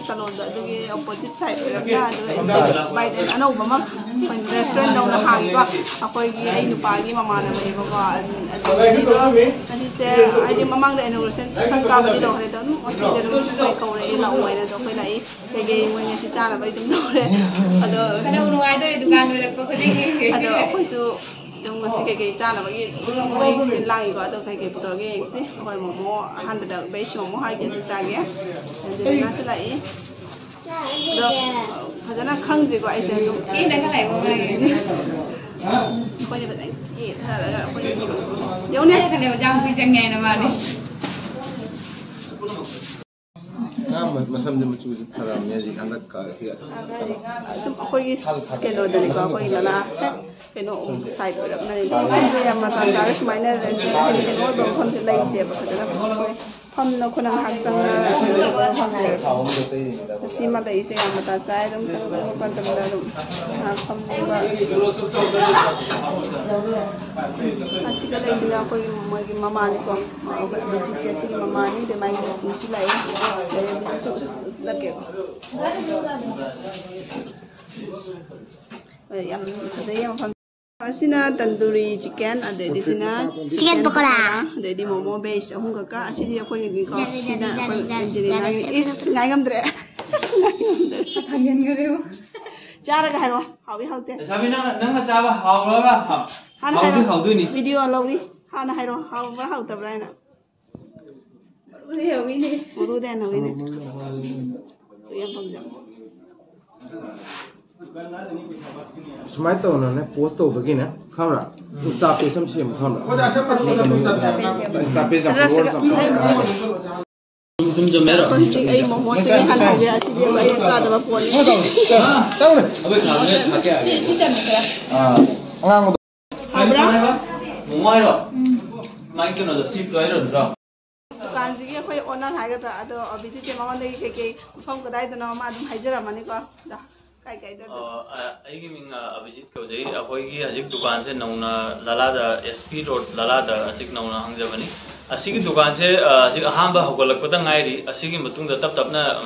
salon opposite side bite anova restaurant no hangba ai nupagi mama na mai ai mamang da inauguration san ka ba do re don ai ko re la oi na do kai lai ke ge mo ni si cha la bai dum do re ado kana no ai do dukan re ko ko ding ado ko su dong masih kayak cara bagi, baik silang itu atau kayak putar kayak sih, kalau mau hantar dah besi mau hai gitu saja, jadi nasi lagi, dah, karena kang juga aisyah tu, dah kan lagi mau lagi, kau ni betul, thar, kau ni, yang ni kan dia jangan pergi nama ni. Masam dia macam tu teramnya jika anda kaya dia. Kau ni kalau dari kau ni lala, kena side berapa ni? Kau yang mata cari semuanya restaurant ni kena orang pun selai dia berkata. Pam nak kena hajang pam si mata isi yang mata cai dong jangan pam terlalu pam juga. Asyik kalau isi aku yang mama ni kau, macam si mama ni dia main musik lain, masuk lagi. Yang ada yang pam. Asina tandoori chicken, ada di sini chicken pakora, ada di momo base, aku kakak asli aku yang di kau, sina aku engineer is ngayam dre, ngayam dre, cara kah lo, hawi hawte. Sabi nang macam hawa lah, hawa tu ni. Video lauri, hana hero hawa hawa tabra na. Udah hawi ni, udah hawi ni. Yang panjang. Semai tu orang post tu begini, kamera, Insta page sama sih kamera. Insta page sama keluar sama. Itu macam merah. Ay mau mau sini kan dia asli dia bayar sada berapa ni? Tahu ni? Apa kalau ni macam apa? Si jam ni kah? Orang tu. Apa? Mau ayo. Main tu nak sip tu ayo tu. Dukaan sih aku owner hai kata, atau abis itu makan lagi kek form kedai tu nama adum hajar amani kau dah. Aigi ming Abhijit kaujai akhoi ajik dukan se nauna lalada SP road lalada ajik nauna hangjabani asigi dukan se ajik ahamba hogolakpata ngairi asigi matungda tap tapna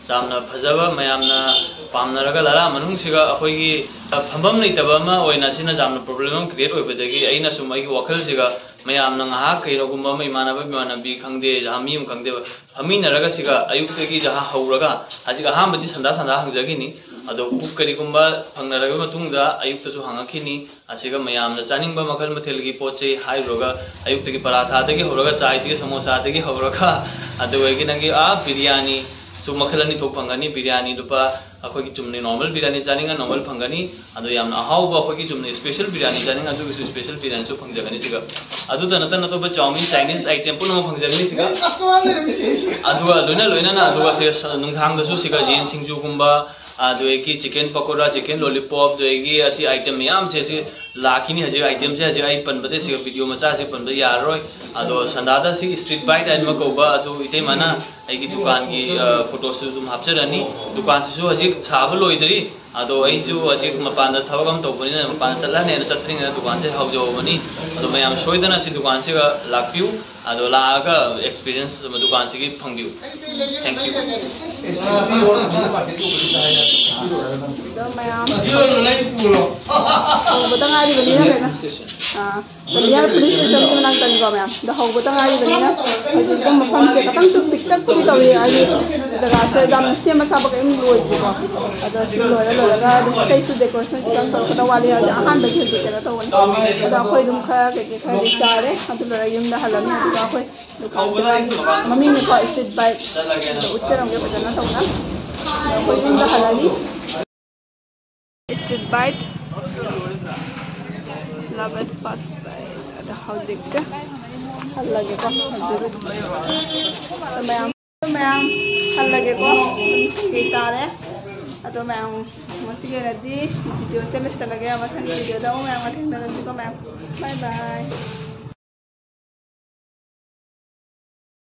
jamna phajaba mayamna pamnaraga lala manungsiga akhoi gi phambam leitaba ma oina sina jamna problem create oibadagi aina sumai gi wakal siga mayamna ngaha kairogumba ma imanaba bimanabi khangde jami khangde haminaraga siga ayuktagi jaha hauraga ajik ahambadi sanda hangjagini ado kukari kumba pangnaraga matungda ayukta su hangakini asiga mayamna chaninba makhal mathelgi poche hai roga ayukta gi paratha dagi horoga chai dagi samosa dagi horoga ado wegi nangi biryani su makhalani thok phangani biryani lupa akhoi gi chumni normal biryani chaninga normal phangani ado yamna ahau ba akhoi gi chumni special biryani chaninga adu su special biryani su phangjagani siga adu tanata na to ba chowmin chinese item puno phangjagani siga adu loina na adu se nungthang da su siga jen singju kumba की chicken pakora chicken lollipop जो है ऐसी item ma'am से लाखिनी हजे item से हजे आई पनबदे से video मचा से पनबदे यारोय अदो संदादा सी स्ट्रीट बाइट आइन म कोबा अदो इते माना आई की दुकान की फोटो से तुम हापचरनी दुकान से हजे छाब लोइदरी अदो आई जो हजे मपान दा थवगम तोबनी ना मपान चला ने चत्रिंग दुकान से हावजो बनी अदो मैम सोइदना सी दुकान से लापियू अदो लागा एक्सपीरियंस दुकान से की फंगियू thank you Betang hari begini kan? Terlihat polis sistem tu menang tadi kau macam. Dah hau betang hari begini. Jadi kita makan se, kadang sup tiktok pun tahu ya. Jadi saya jam siapa masa pakai ini luar juga. Ada si luar kan. Kita isu dekorasi kita tahu wali ada akan bagi kita tahu. Ada aku itu muka kayak dicari. Atau lagi yang dah halam itu aku. Mami ni kau street bike. Ucapan dia pada tahu na. Aku itu dah halali. Street bite, love it fast bite. Ada housing se, hal lagi ko. तो मैं hal lagi ko. Kita atau मैं masih ready. Video se lagi, macam video dah. मैं macam nanti ko मैं. Bye bye.